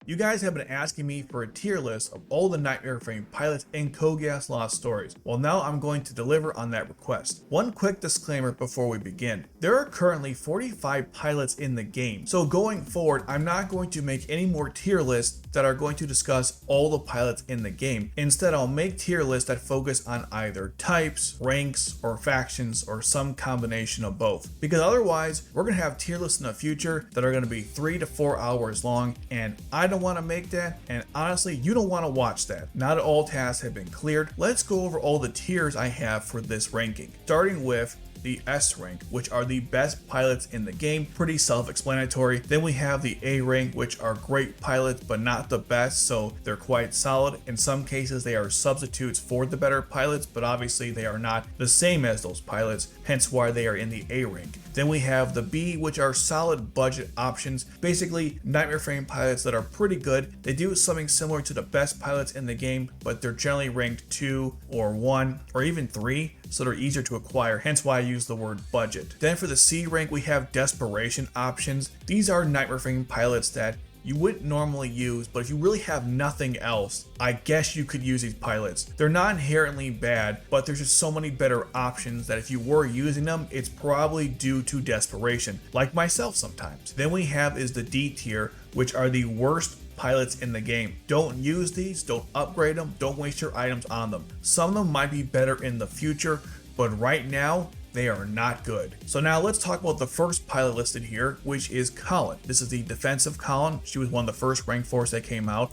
You guys have been asking me for a tier list of all the Nightmare Frame pilots in Code Geass Lost Stories. Well, now I'm going to deliver on that request. One quick disclaimer before we begin. There are currently 45 pilots in the game, so going forward, I'm not going to make any more tier lists that are going to discuss all the pilots in the game. Instead, I'll make tier lists that focus on either types, ranks, or factions, or some combination of both. Because otherwise, we're going to have tier lists in the future that are going to be 3 to 4 hours long, and I don't want to make that, and honestly, you don't want to watch that. Not all tasks have been cleared. Let's go over all the tiers I have for this ranking, starting with the S rank, which are the best pilots in the game, pretty self-explanatory. Then we have the A rank, which are great pilots but not the best, so they're quite solid. In some cases they are substitutes for the better pilots, but obviously they are not the same as those pilots, hence why they are in the A rank. Then we have the B, which are solid budget options, basically Nightmare Frame pilots that are pretty good. They do something similar to the best pilots in the game, but they're generally ranked 2 or 1 or even 3, so they're easier to acquire, hence why I use the word budget. Then for the C rank, we have desperation options. These are Nightmare Frame pilots that you wouldn't normally use, but if you really have nothing else, I guess you could use these pilots. They're not inherently bad, but there's just so many better options that if you were using them, it's probably due to desperation, like myself sometimes. Then we have is the D tier, which are the worst pilots in the game. Don't use these, don't upgrade them, don't waste your items on them. Some of them might be better in the future, but right now, they are not good. So now let's talk about the first pilot listed here, which is Kallen. This is the defensive Kallen. She was one of the first rank 4s that came out,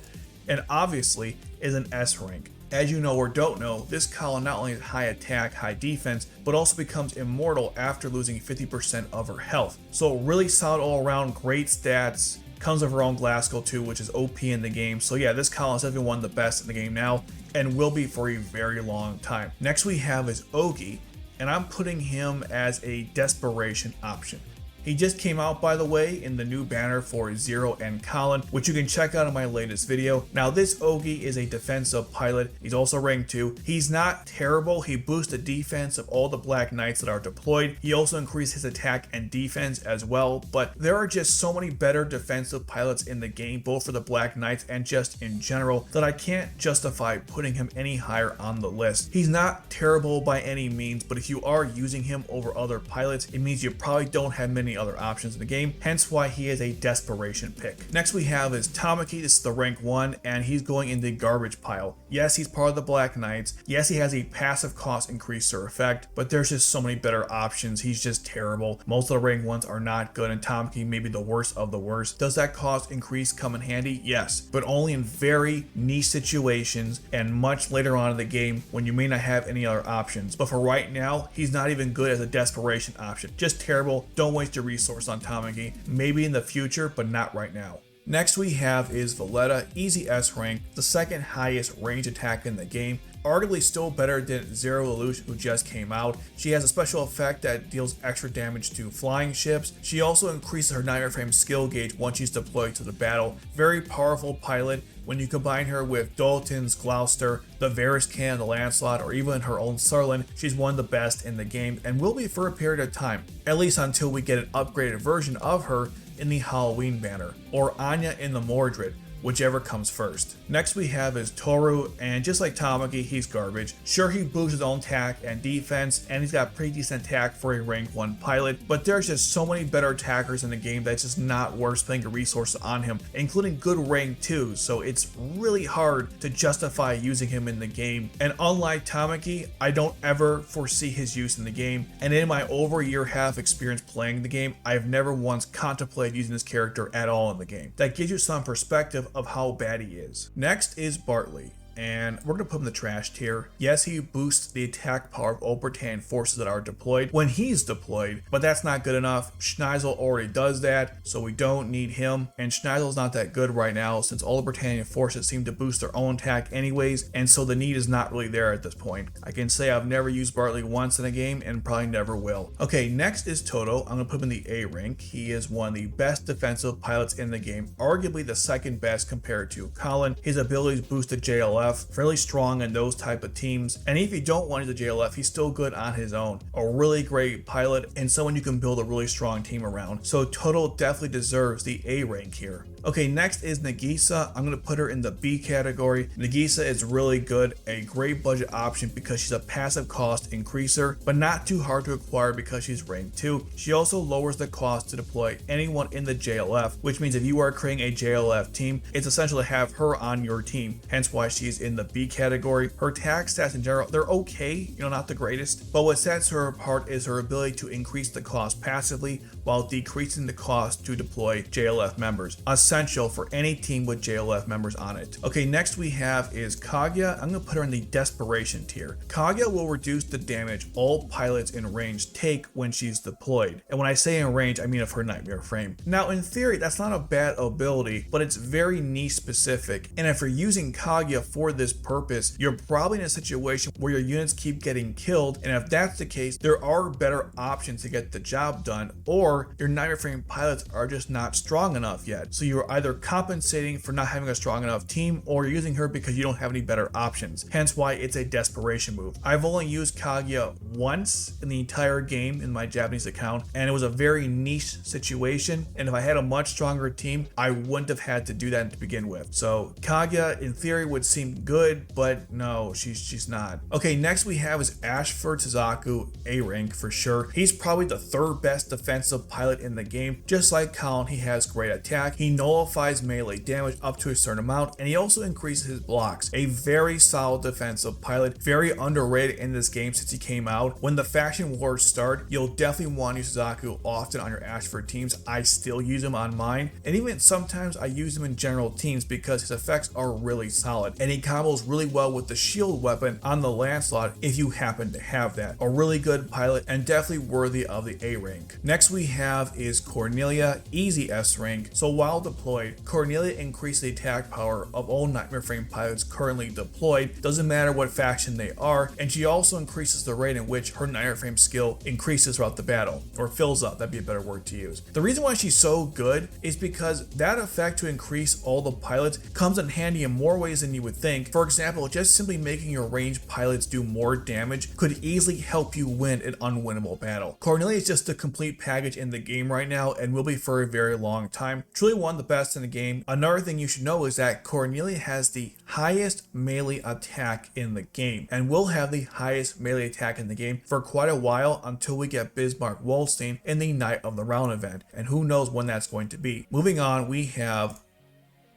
and obviously is an S rank. As you know or don't know, this Kallen not only has high attack, high defense, but also becomes immortal after losing 50% of her health. So really solid all around, great stats. Comes with her own glass skull too, which is OP in the game. So yeah, this Kallen is definitely one of the best in the game now, and will be for a very long time. Next we have is Ohgi, and I'm putting him as a desperation option. He just came out, by the way, in the new banner for Zero and Kallen, which you can check out in my latest video. Now this Ohgi is a defensive pilot. He's also rank 2. He's not terrible. He boosts the defense of all the Black Knights that are deployed. He also increased his attack and defense as well, but there are just so many better defensive pilots in the game, both for the Black Knights and just in general, that I can't justify putting him any higher on the list. He's not terrible by any means, but if you are using him over other pilots, it means you probably don't have many other options in the game, hence why he is a desperation pick. Next we have is Tamaki. This is the rank 1, and he's going in the garbage pile. Yes, he's part of the Black Knights. Yes, he has a passive cost increaser effect, but there's just so many better options. He's just terrible. Most of the rank 1s are not good, and Tamaki may be the worst of the worst. Does that cost increase come in handy? Yes, but only in very niche situations and much later on in the game when you may not have any other options. But for right now, he's not even good as a desperation option. Just terrible. Don't waste your resource on Tamaki. Maybe in the future, but not right now. Next we have is Villetta, easy S rank, the second highest range attack in the game. Arguably still better than Zero Lelouch, who just came out. She has a special effect that deals extra damage to flying ships. She also increases her Nightmare Frame skill gauge once she's deployed to the battle. Very powerful pilot. When you combine her with Darlton's Gloucester, the Varus Can, the Lancelot, or even her own Serlin, she's one of the best in the game and will be for a period of time, at least until we get an upgraded version of her in the Halloween banner, or Anya in the Mordred, whichever comes first. Next we have is Toru, and just like Tamaki, he's garbage. Sure, he boosts his own attack and defense, and he's got pretty decent attack for a rank 1 pilot, but there's just so many better attackers in the game that's just not worth spending a resource on him, including good rank 2s, so it's really hard to justify using him in the game. And unlike Tamaki, I don't ever foresee his use in the game, and in my over a year half experience playing the game, I've never once contemplated using this character at all in the game. That gives you some perspective of how bad he is. Next is Bartley, and we're going to put him in the trash tier. Yes, he boosts the attack power of all Britannian forces that are deployed when he's deployed, but that's not good enough. Schneizel already does that, so we don't need him, and Schneizel's not that good right now since all the Britannian forces seem to boost their own attack anyways, and so the need is not really there at this point. I can say I've never used Bartley once in a game and probably never will. Okay, next is Tohdoh. I'm going to put him in the A rank. He is one of the best defensive pilots in the game, arguably the second best compared to Kallen. His abilities boost the JLF, fairly strong in those type of teams, and if you don't want the JLF, he's still good on his own. A really great pilot and someone you can build a really strong team around. So Tohdoh definitely deserves the A rank here. Okay, next is Nagisa. I'm going to put her in the B category. Nagisa is really good, a great budget option because she's a passive cost increaser, but not too hard to acquire because she's rank 2. She also lowers the cost to deploy anyone in the JLF, which means if you are creating a JLF team, it's essential to have her on your team, hence why she's in the B category. Her attack stats in general, they're okay, not the greatest, but what sets her apart is her ability to increase the cost passively while decreasing the cost to deploy JLF members, essential for any team with JLF members on it. Okay, next we have is Kaguya. I'm going to put her in the desperation tier. Kaguya will reduce the damage all pilots in range take when she's deployed, and when I say in range, I mean of her nightmare frame. Now in theory, that's not a bad ability, but it's very niche specific, and if you're using Kaguya for this purpose, you're probably in a situation where your units keep getting killed, and if that's the case, there are better options to get the job done, or your nightmare frame pilots are just not strong enough yet. So you're either compensating for not having a strong enough team, or you're using her because you don't have any better options, hence why it's a desperation move. I've only used Kaguya once in the entire game in my Japanese account, and it was a very niche situation, and if I had a much stronger team, I wouldn't have had to do that to begin with. So Kaguya in theory would seem good, but no, she's not. Okay, next we have is Ashford Suzaku, A rank for sure. He's probably the third best defensive pilot in the game. Just like Kallen, he has great attack, he nullifies melee damage up to a certain amount, and he also increases his blocks. A very solid defensive pilot, very underrated in this game since he came out. When the faction wars start, you'll definitely want to use Suzaku often on your Ashford teams. I still use him on mine, and even sometimes I use him in general teams because his effects are really solid, and he combos really well with the shield weapon on the Lancelot if you happen to have that. A really good pilot and definitely worthy of the A rank. Next we have is Cornelia, easy S rank. So while deployed, Cornelia increases the attack power of all nightmare frame pilots currently deployed, doesn't matter what faction they are, and she also increases the rate in which her nightmare frame skill increases throughout the battle, or fills up, that'd be a better word to use. The reason why she's so good is because that effect to increase all the pilots comes in handy in more ways than you would think. For example, just simply making your ranged pilots do more damage could easily help you win an unwinnable battle. Cornelia is just a complete package in the game right now and will be for a very long time. Truly one of the best in the game. Another thing you should know is that Cornelia has the highest melee attack in the game and will have the highest melee attack in the game for quite a while until we get Bismarck Waldstein in the Night of the Round event, and who knows when that's going to be. Moving on, we have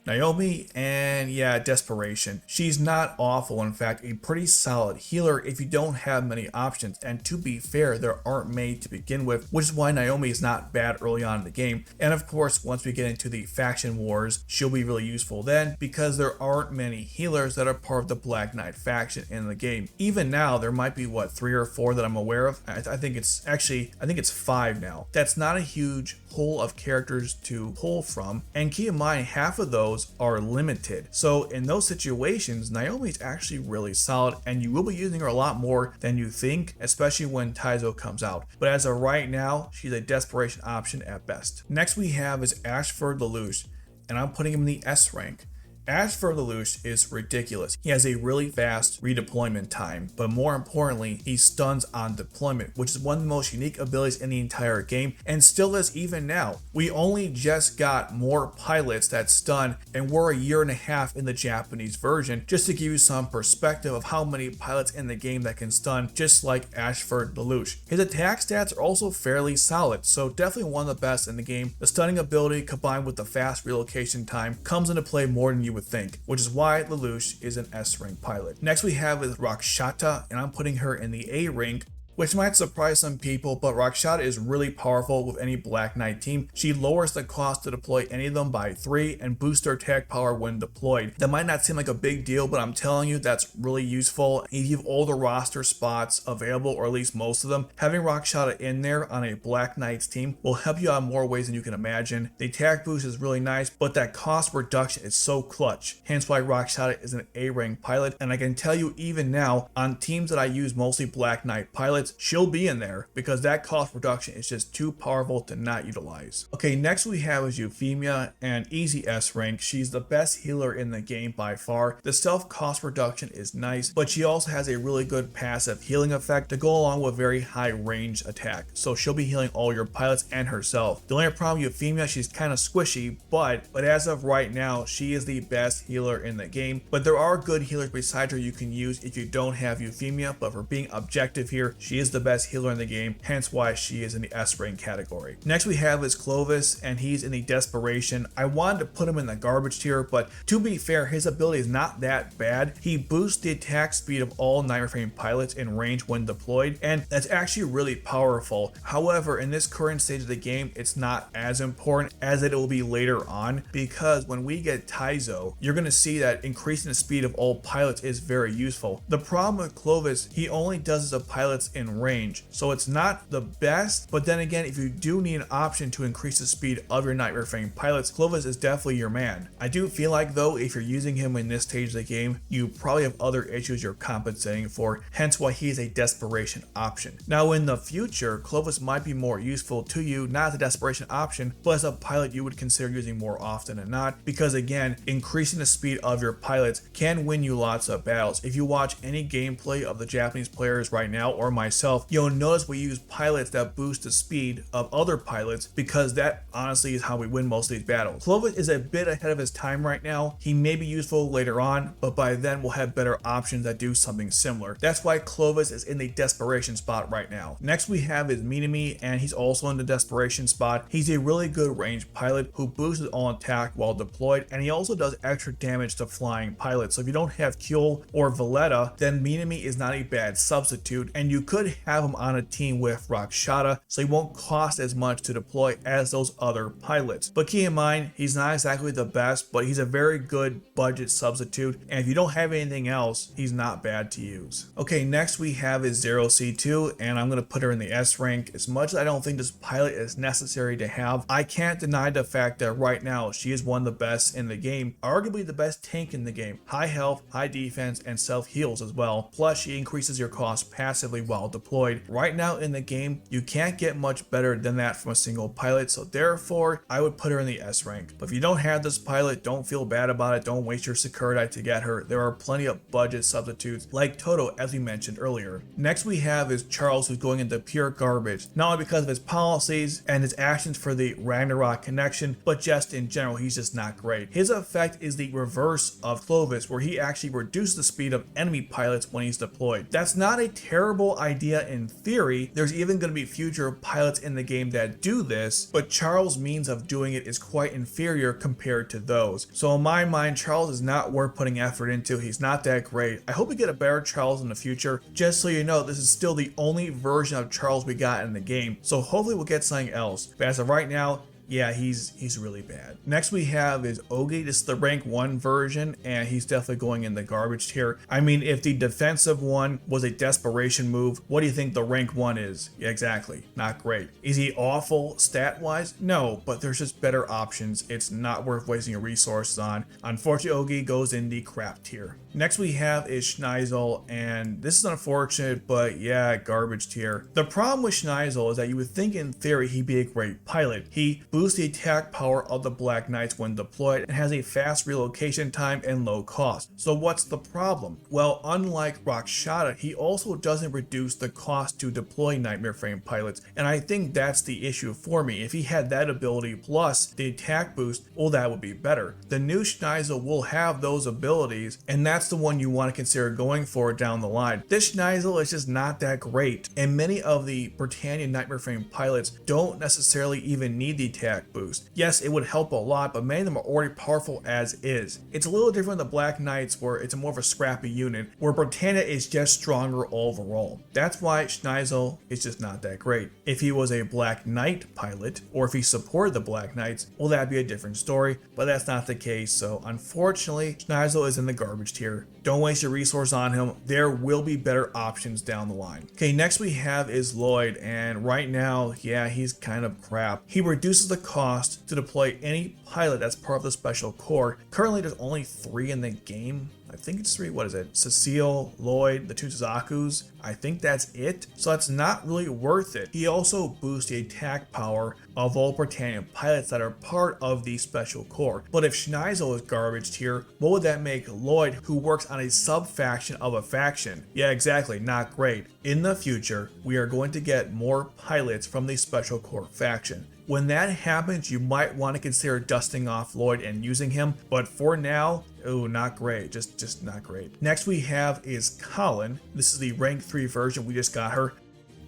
Naomi, and yeah, desperation. She's not awful, in fact, a pretty solid healer if you don't have many options, and to be fair, there aren't many to begin with, which is why Naomi is not bad early on in the game. And of course, once we get into the faction wars, she'll be really useful then, because there aren't many healers that are part of the Black Knight faction in the game. Even now, there might be, what, 3 or 4 that I'm aware of? I think it's 5 now. That's not a huge pool of characters to pull from, and keep in mind, half of those are limited. So in those situations, Naomi is actually really solid, and you will be using her a lot more than you think, especially when Tohdoh comes out. But as of right now, she's a desperation option at best. Next we have is Ashford Lelouch, and I'm putting him in the S rank. Ashford Lelouch is ridiculous. He has a really fast redeployment time, but more importantly, he stuns on deployment, which is one of the most unique abilities in the entire game, and still is even now. We only just got more pilots that stun, and we're a year and a half in the Japanese version, just to give you some perspective of how many pilots in the game that can stun, just like Ashford Lelouch. His attack stats are also fairly solid, so definitely one of the best in the game. The stunning ability combined with the fast relocation time comes into play more than you would think, which is why Lelouch is an S rank pilot. Next we have is Rakshata, and I'm putting her in the A rank, which might surprise some people, but Rakshata is really powerful with any Black Knight team. She lowers the cost to deploy any of them by 3 and boosts their attack power when deployed. That might not seem like a big deal, but I'm telling you, that's really useful. If you have all the roster spots available, or at least most of them, having Rakshata in there on a Black Knights team will help you out in more ways than you can imagine. The attack boost is really nice, but that cost reduction is so clutch, hence why Rakshata is an A rank pilot. And I can tell you even now, on teams that I use mostly Black Knight pilots, pilots, she'll be in there because that cost reduction is just too powerful to not utilize. Okay, next we have is Euphemia, and easy S rank. She's the best healer in the game by far. The self cost reduction is nice, but she also has a really good passive healing effect to go along with very high range attack. So she'll be healing all your pilots and herself. The only problem with Euphemia, she's kind of squishy, but as of right now, she is the best healer in the game. But there are good healers besides her you can use if you don't have Euphemia, but for being objective here, she is the best healer in the game, hence why she is in the S rank category. Next we have is Clovis, and he's in the desperation. I wanted to put him in the garbage tier, but to be fair, his ability is not that bad. He boosts the attack speed of all Nightmare Frame pilots in range when deployed, and that's actually really powerful. However, in this current stage of the game, it's not as important as it will be later on, because when we get Taizo, you're going to see that increasing the speed of all pilots is very useful. The problem with Clovis, he only does this of pilots in range, so it's not the best, but then again, if you do need an option to increase the speed of your Nightmare Frame pilots, Clovis is definitely your man. I do feel like though, if you're using him in this stage of the game, you probably have other issues you're compensating for, hence why he's a desperation option. Now in the future, Clovis might be more useful to you, not as a desperation option, but as a pilot you would consider using more often than not, because again, increasing the speed of your pilots can win you lots of battles. If you watch any gameplay of the Japanese players right now, or myself, you'll notice we use pilots that boost the speed of other pilots, because that honestly is how we win most of these battles. Clovis is a bit ahead of his time right now. He may be useful later on, but by then we'll have better options that do something similar. That's why Clovis is in the desperation spot right now. Next we have is Minami, and he's also in the desperation spot. He's a really good range pilot who boosts all attack while deployed, and he also does extra damage to flying pilots. So if you don't have Kewell or Villetta, then Minami is not a bad substitute, and you could have him on a team with Rakshata, so he won't cost as much to deploy as those other pilots. But keep in mind, he's not exactly the best, but he's a very good budget substitute, and if you don't have anything else, he's not bad to use. Okay, next we have is 0C2, and I'm going to put her in the S rank. As much as I don't think this pilot is necessary to have, I can't deny the fact that right now she is one of the best in the game, arguably the best tank in the game. High health, high defense, and self heals as well, plus she increases your cost passively while deployed. Right now in the game, you can't get much better than that from a single pilot, so therefore I would put her in the S rank. But if you don't have this pilot, don't feel bad about it, don't waste your Security to get her. There are plenty of budget substitutes like Tohdoh, as we mentioned earlier. Next we have is Charles, who's going into pure garbage, not only because of his policies and his actions for the Ragnarok connection, but just in general, he's just not great. His effect is the reverse of Clovis, where he actually reduces the speed of enemy pilots when he's deployed. That's not a terrible idea in theory. There's even going to be future pilots in the game that do this, but Charles' means of doing it is quite inferior compared to those. So in my mind, Charles is not worth putting effort into. He's not that great. I hope we get a better Charles in the future. Just so you know, this is still the only version of Charles we got in the game, so hopefully we'll get something else. But as of right now, yeah, he's really bad. Next we have is Ohgi. This is the rank 1 version, and he's definitely going in the garbage tier. I mean, if the defensive one was a desperation move, what do you think the rank 1 is? Yeah, exactly, not great. Is he awful stat-wise? No, but there's just better options. It's not worth wasting your resources on. Unfortunately, Ohgi goes in the crap tier. Next we have is Schneizel, and this is unfortunate, but yeah, garbage tier. The problem with Schneizel is that you would think in theory he'd be a great pilot. He boosts the attack power of the Black Knights when deployed and has a fast relocation time and low cost. So what's the problem? Well, unlike Rakshata, he also doesn't reduce the cost to deploy Nightmare Frame pilots, and I think that's the issue for me. If he had that ability plus the attack boost, well, that would be better. The new Schneizel will have those abilities, and that's the one you want to consider going for down the line. This Schneizel is just not that great, and many of the Britannia Nightmare Frame pilots don't necessarily even need the attack boost. Yes, it would help a lot, but many of them are already powerful as is. It's a little different than the Black Knights, where it's a more of a scrappy unit, where Britannia is just stronger overall. That's why Schneizel is just not that great. If he was a Black Knight pilot, or if he supported the Black Knights, well, that'd be a different story, but that's not the case, so unfortunately, Schneizel is in the garbage tier. Don't waste your resource on him. There will be better options down the line. Okay, next we have is Lloyd, and right now, yeah, he's kind of crap. He reduces the the cost to deploy any pilot that's part of the special corps. Currently there's only 3 in the game. I think it's 3, what is it? Cecile, Lloyd, the 2 Suzakus. I think that's it. So that's not really worth it. He also boosts the attack power of all Britannian pilots that are part of the special corps. But if Schneizel is garbage tier, what would that make Lloyd, who works on a sub-faction of a faction? Yeah, exactly, not great. In the future, we are going to get more pilots from the special corps faction. When that happens, you might want to consider dusting off Lloyd and using him, but for now, oh, not great, just not great. Next we have is Kallen. This is the rank 3 version, we just got her.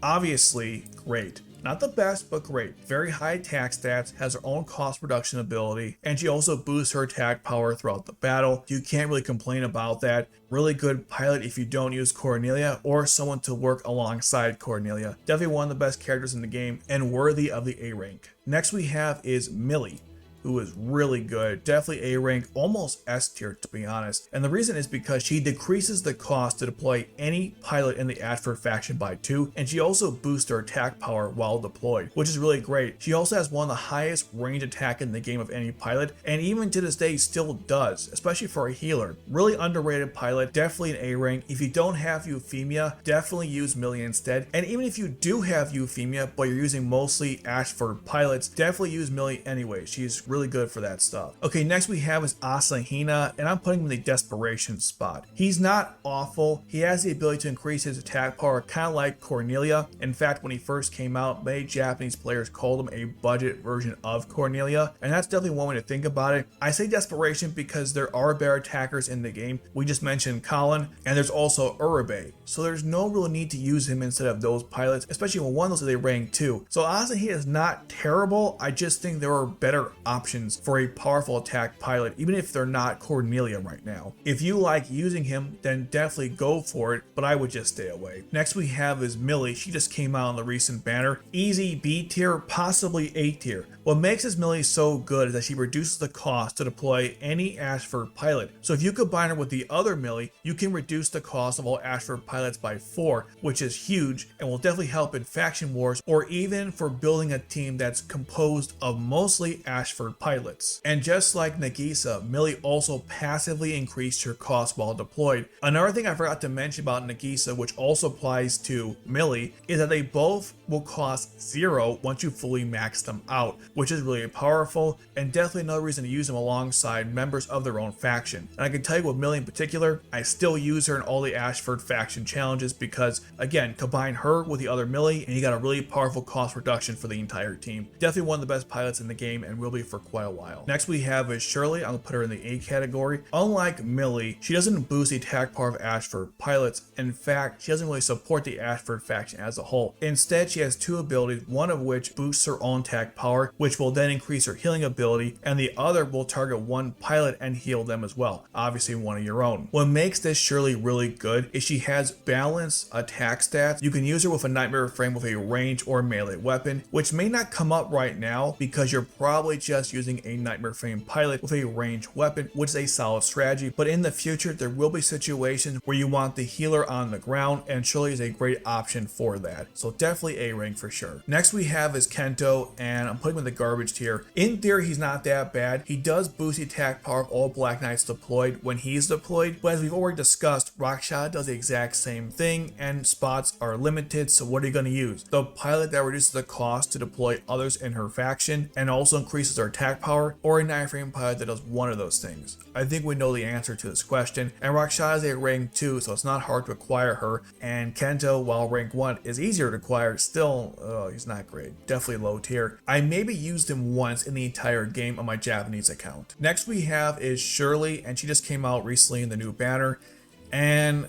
Obviously, great. Not the best, but great. Very high attack stats, has her own cost reduction ability, and she also boosts her attack power throughout the battle. You can't really complain about that. Really good pilot if you don't use Cornelia or someone to work alongside Cornelia. Definitely one of the best characters in the game and worthy of the A rank. Next we have is Millie, who is really good, definitely A rank, almost S tier to be honest. And the reason is because she decreases the cost to deploy any pilot in the Ashford faction by 2, and she also boosts her attack power while deployed, which is really great. She also has one of the highest range attack in the game of any pilot, and even to this day still does, especially for a healer. Really underrated pilot, definitely an A rank. If you don't have Euphemia, definitely use Millie instead. And even if you do have Euphemia, but you're using mostly Ashford pilots, definitely use Millie anyway. She's really good for that stuff. Okay, next we have is Ashahina, and I'm putting him in the desperation spot. He's not awful. He has the ability to increase his attack power, kind of like Cornelia. In fact, when he first came out, many Japanese players called him a budget version of Cornelia, and that's definitely one way to think about it. I say desperation because there are better attackers in the game. We just mentioned Kallen, and there's also Urabe, so there's no real need to use him instead of those pilots, especially when one of those is a rank 2. So Ashahina is not terrible. I just think there are better options for a powerful attack pilot, even if they're not Cornelia right now. If you like using him, then definitely go for it, but I would just stay away. Next we have is Millie. She just came out on the recent banner. Easy B tier, possibly A tier. What makes this Millie so good is that she reduces the cost to deploy any Ashford pilot. So if you combine her with the other Millie, you can reduce the cost of all Ashford pilots by 4, which is huge and will definitely help in faction wars or even for building a team that's composed of mostly Ashford pilots. And just like Nagisa, Millie also passively increased her cost while deployed. Another thing I forgot to mention about Nagisa, which also applies to Millie, is that they both will cost 0 once you fully max them out, which is really powerful and definitely another reason to use them alongside members of their own faction. And I can tell you with Millie in particular, I still use her in all the Ashford faction challenges because, again, combine her with the other Millie and you got a really powerful cost reduction for the entire team. Definitely one of the best pilots in the game and will be for quite a while. Next we have is Shirley. I'm gonna put her in the A category. Unlike Millie, she doesn't boost the attack power of Ashford pilots. In fact, she doesn't really support the Ashford faction as a whole. Instead, she has 2 abilities, one of which boosts her own attack power, which will then increase her healing ability, and the other will target one pilot and heal them as well, obviously one of your own. What makes this Shirley really good is she has balanced attack stats. You can use her with a nightmare frame with a range or melee weapon, which may not come up right now because you're probably just using a nightmare frame pilot with a ranged weapon, which is a solid strategy, but in the future there will be situations where you want the healer on the ground, and Shirley is a great option for that. So definitely A rank for sure. Next we have is Kento, and I'm putting him in the garbage tier. In theory, he's not that bad. He does boost the attack power of all Black Knights deployed when he's deployed, but as we've already discussed, Rakshata does the exact same thing and spots are limited, so what are you going to use? The pilot that reduces the cost to deploy others in her faction and also increases her attack power, or a 9-frame pilot that does one of those things? I think we know the answer to this question, and Rakshata is a rank 2, so it's not hard to acquire her, and Kento, while rank 1 is easier to acquire, still, he's not great. Definitely low tier. I maybe used him once in the entire game on my Japanese account. Next we have is Shirley, and she just came out recently in the new banner, and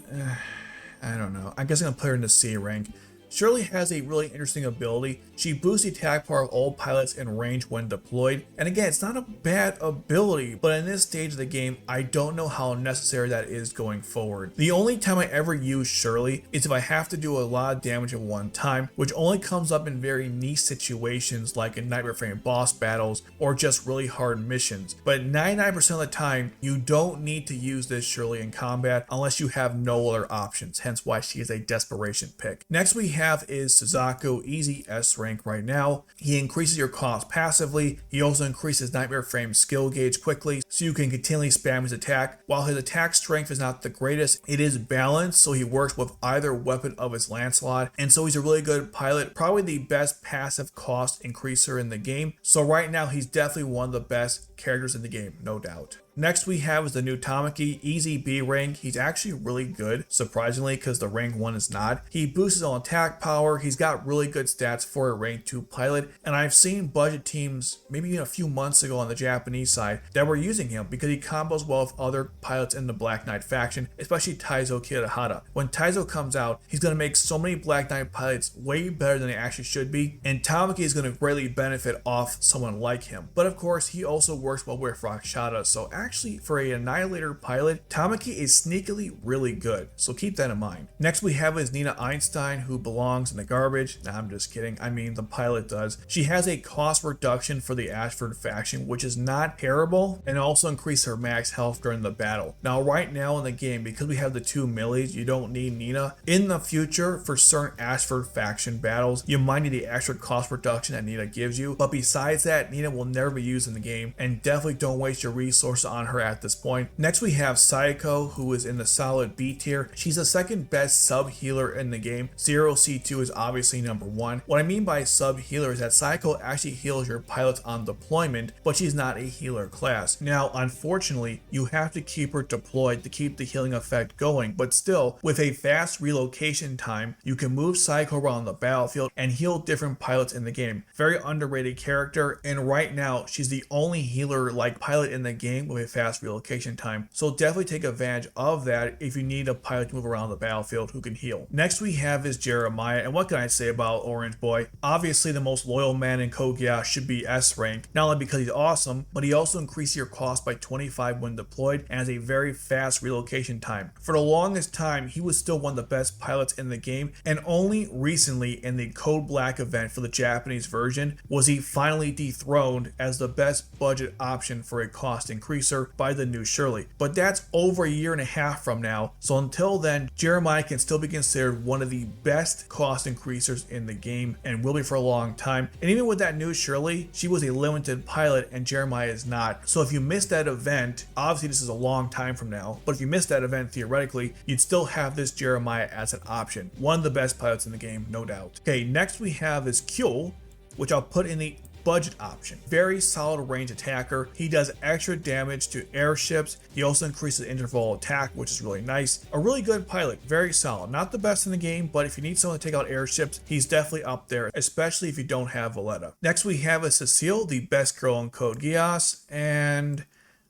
I don't know. I guess I'm gonna put her in the C rank. Shirley has a really interesting ability. She boosts the attack power of all pilots in range when deployed. And again, it's not a bad ability, but in this stage of the game, I don't know how necessary that is going forward. The only time I ever use Shirley is if I have to do a lot of damage at one time, which only comes up in very niche situations like in Nightmare Frame boss battles or just really hard missions. But 99% of the time, you don't need to use this Shirley in combat unless you have no other options, hence why she is a desperation pick. Next we have is Suzaku, easy S rank right now. He increases your cost passively. He also increases Nightmare Frame skill gauge quickly, so you can continually spam his attack. While his attack strength is not the greatest, it is balanced, so he works with either weapon of his Lancelot, and so he's a really good pilot, probably the best passive cost increaser in the game. So right now he's definitely one of the best characters in the game, no doubt. Next we have is the new Tamaki, easy B rank. He's actually really good, surprisingly, because the rank 1 is not. He boosts his own attack power, he's got really good stats for a rank 2 pilot, and I've seen budget teams, maybe even a few months ago on the Japanese side, that were using him because he combos well with other pilots in the Black Knight faction, especially Taizo Kirihara. When Taizo comes out, he's going to make so many Black Knight pilots way better than they actually should be, and Tamaki is going to greatly benefit off someone like him. But of course, he also works well with Rakshata, so actually for a Annihilator pilot, Tamaki is sneakily really good, so keep that in mind. Next we have is Nina Einstein, who belongs in the garbage. Nah, I'm just kidding. I mean, the pilot does. She has a cost reduction for the Ashford faction, which is not terrible, and also increase her max health during the battle. Now right now in the game, because we have the 2 millies, you don't need Nina. In the future, for certain Ashford faction battles, you might need the extra cost reduction that Nina gives you, but besides that, Nina will never be used in the game, and definitely don't waste your resources on her at this point. Next we have Saiko, who is in the solid B tier. She's the second best sub healer in the game. 0C2 is obviously number 1. What I mean by sub healer is that Saiko actually heals your pilots on deployment, but she's not a healer class. Now unfortunately, you have to keep her deployed to keep the healing effect going, but still, with a fast relocation time, you can move Saiko around the battlefield and heal different pilots in the game. Very underrated character, and right now she's the only healer like pilot in the game with a fast relocation time, so definitely take advantage of that if you need a pilot to move around the battlefield who can heal. Next we have is Jeremiah, and what can I say about Orange Boy? Obviously the most loyal man in Code Geass should be S rank, not only because he's awesome, but he also increases your cost by 25 when deployed and has a very fast relocation time. For the longest time, he was still one of the best pilots in the game, and only recently in the Code Black event for the Japanese version was he finally dethroned as the best budget option for a cost increaser by the new Shirley. But that's over a year and a half from now, so until then, Jeremiah can still be considered one of the best cost increasers in the game and will be for a long time. And even with that new Shirley, she was a limited pilot and Jeremiah is not. So if you missed that event, obviously this is a long time from now, but if you missed that event, theoretically, you'd still have this Jeremiah as an option. One of the best pilots in the game, no doubt. Okay, next we have is Kewell, which I'll put in the budget option. Very solid range attacker. He does extra damage to airships. He also increases interval attack, which is really nice. A really good pilot, very solid. Not the best in the game, but if you need someone to take out airships, he's definitely up there, especially if you don't have Villetta. Next we have a Cecile, the best girl in Code Geass, and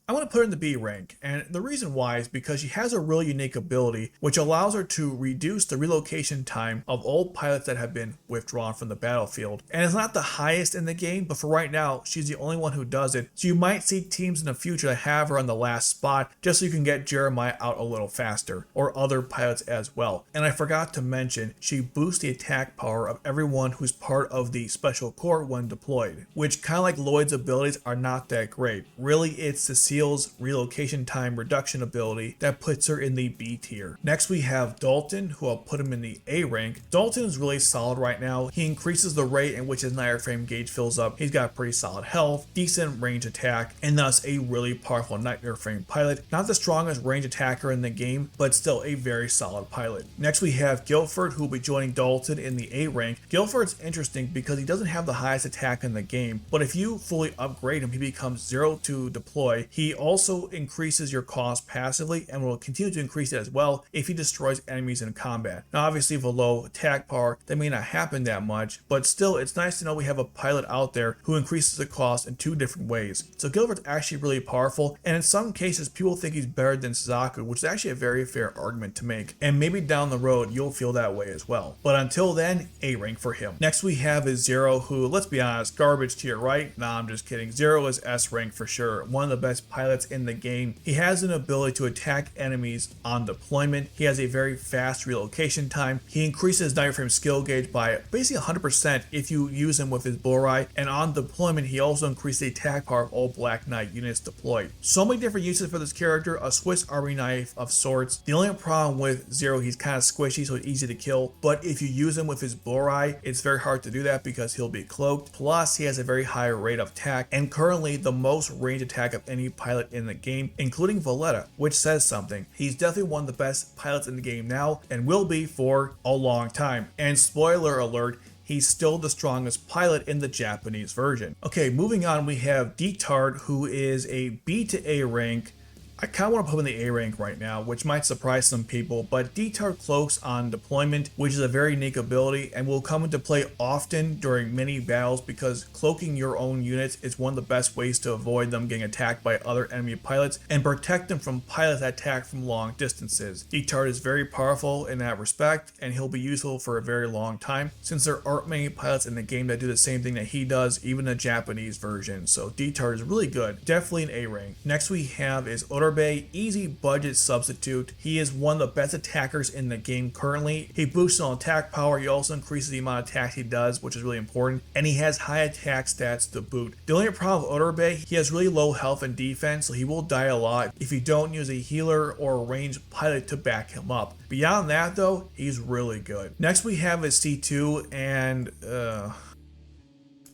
I want to put her in the B rank, and the reason why is because she has a really unique ability which allows her to reduce the relocation time of all pilots that have been withdrawn from the battlefield. And it's not the highest in the game, but for right now, she's the only one who does it, so you might see teams in the future that have her on the last spot just so you can get Jeremiah out a little faster, or other pilots as well. And I forgot to mention, she boosts the attack power of everyone who's part of the Special Corps when deployed, which kind of like Lloyd's abilities are not that great. Really, it's Cecile's relocation time reduction ability that puts her in the B tier. Next we have Darlton, who I'll put him in the A rank. Darlton is really solid right now. He increases the rate in which his Nightmare Frame gauge fills up. He's got pretty solid health, decent range attack, and thus a really powerful Nightmare Frame pilot. Not the strongest range attacker in the game, but still a very solid pilot. Next we have Guilford, who will be joining Darlton in the A rank. Guilford's interesting because he doesn't have the highest attack in the game, but if you fully upgrade him, he becomes 0 to deploy. He also increases your cost passively and will continue to increase it as well if he destroys enemies in combat. Now obviously with a low attack power, that may not happen that much, but still it's nice to know we have a pilot out there who increases the cost in 2 different ways. So Guilford's actually really powerful, and in some cases people think he's better than Suzaku, which is actually a very fair argument to make, and maybe down the road you'll feel that way as well. But until then, A rank for him. Next we have is Zero, who, let's be honest, garbage tier, right? Nah, I'm just kidding. Zero is S rank for sure. One of the best pilots in the game. He has an ability to attack enemies on deployment. He has a very fast relocation time. He increases Night Frame skill gauge by basically 100% if you use him with his bullseye, and on deployment he also increases the attack power of all Black Knight units deployed. So many different uses for this character, a Swiss Army knife of sorts. The only problem with Zero, he's kind of squishy, so it's easy to kill, but if you use him with his bullseye, it's very hard to do that because he'll be cloaked. Plus he has a very high rate of attack, and currently the most range attack of any pilot in the game, including Villetta, which says something. He's definitely one of the best pilots in the game now, and will be for a long time. And spoiler alert, he's still the strongest pilot in the Japanese version. Okay, moving on, we have Detard, who is a B to A rank. I kind of want to put him in the A rank right now, which might surprise some people, but Detard cloaks on deployment, which is a very unique ability and will come into play often during many battles because cloaking your own units is one of the best ways to avoid them getting attacked by other enemy pilots and protect them from pilots that attack from long distances. Detard is very powerful in that respect, and he'll be useful for a very long time since there aren't many pilots in the game that do the same thing that he does, even the Japanese version. So Detard is really good, definitely an A rank. Next we have is Urabe, easy budget substitute. He is one of the best attackers in the game currently. He boosts on attack power. He also increases the amount of attacks he does, which is really important, and he has high attack stats to boot. The only problem with Urabe, he has really low health and defense, so he will die a lot if you don't use a healer or a ranged pilot to back him up. Beyond that though, he's really good. Next we have is C2, and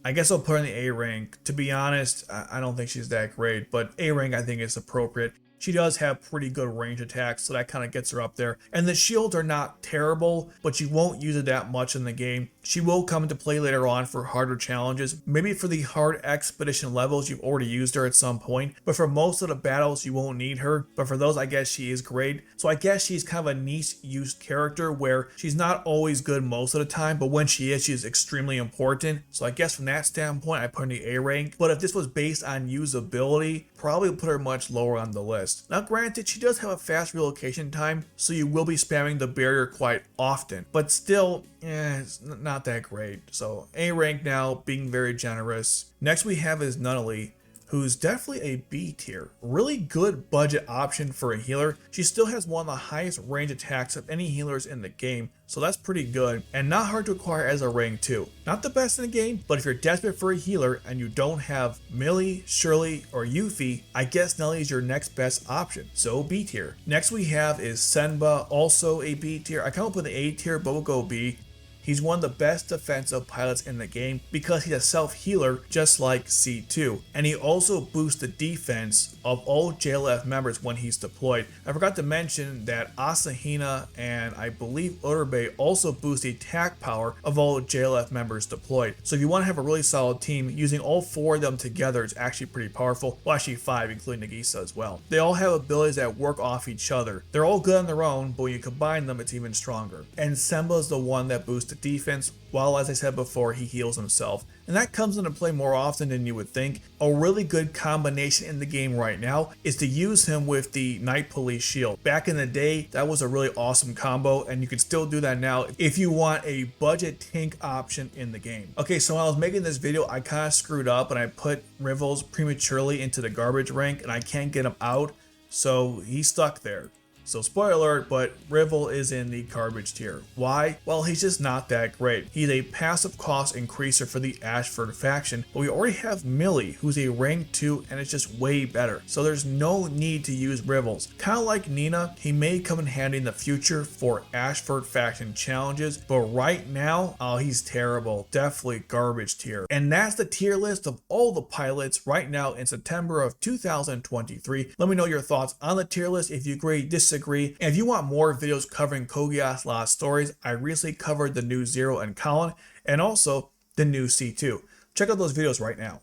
I guess I'll put her in the A rank. To be honest, I don't think she's that great, but A rank I think is appropriate. She does have pretty good range attacks, so that kind of gets her up there. And the shields are not terrible, but you won't use it that much in the game. She will come into play later on for harder challenges. Maybe for the hard expedition levels, you've already used her at some point, but for most of the battles, you won't need her. But for those, I guess she is great. So I guess she's kind of a niche used character where she's not always good most of the time, but when she is, she's extremely important. So I guess from that standpoint, I put her in the A rank. But if this was based on usability, probably put her much lower on the list. Now granted, she does have a fast relocation time, so you will be spamming the barrier quite often, but still, it's not that great. So A rank now, being very generous. Next we have is Nunnally, who's definitely a B tier. Really good budget option for a healer. She still has one of the highest range attacks of any healers in the game, so that's pretty good, and not hard to acquire as a rank 2. Not the best in the game, but if you're desperate for a healer and you don't have Millie, Shirley, or Euphie, I guess Nunnally is your next best option, so B tier. Next we have is Senba, also a B tier. I come up with an A tier, but we'll go B. He's one of the best defensive pilots in the game because he's a self-healer just like C2, and he also boosts the defense of all JLF members when he's deployed. I forgot to mention that Ashahina and I believe Urabe also boost the attack power of all JLF members deployed. So if you want to have a really solid team, using all 4 of them together is actually pretty powerful. Well, actually 5, including Nagisa as well. They all have abilities that work off each other. They're all good on their own, but when you combine them, it's even stronger. And Senba is the one that boosts the defense, while as I said before, he heals himself, and that comes into play more often than you would think. A really good combination in the game right now is to use him with the Night Police shield. Back in the day, that was a really awesome combo, and you can still do that now if you want a budget tank option in the game. Okay, so when I was making this video, I kind of screwed up and I put Rivalz prematurely into the garbage rank, and I can't get him out, so he's stuck there. So spoiler alert, but Rivalz is in the garbage tier. Why? Well, he's just not that great. He's a passive cost increaser for the Ashford faction, but we already have Millie, who's a rank 2 and it's just way better. So there's no need to use Rivalz. Kind of like Nina, he may come in handy in the future for Ashford faction challenges, but right now, oh, he's terrible. Definitely garbage tier. And that's the tier list of all the pilots right now in September of 2023. Let me know your thoughts on the tier list, if you agree, disagree. And if you want more videos covering Code Geass Lost Stories, I recently covered the new Zero and Kallen, and also the new C2. Check out those videos right now.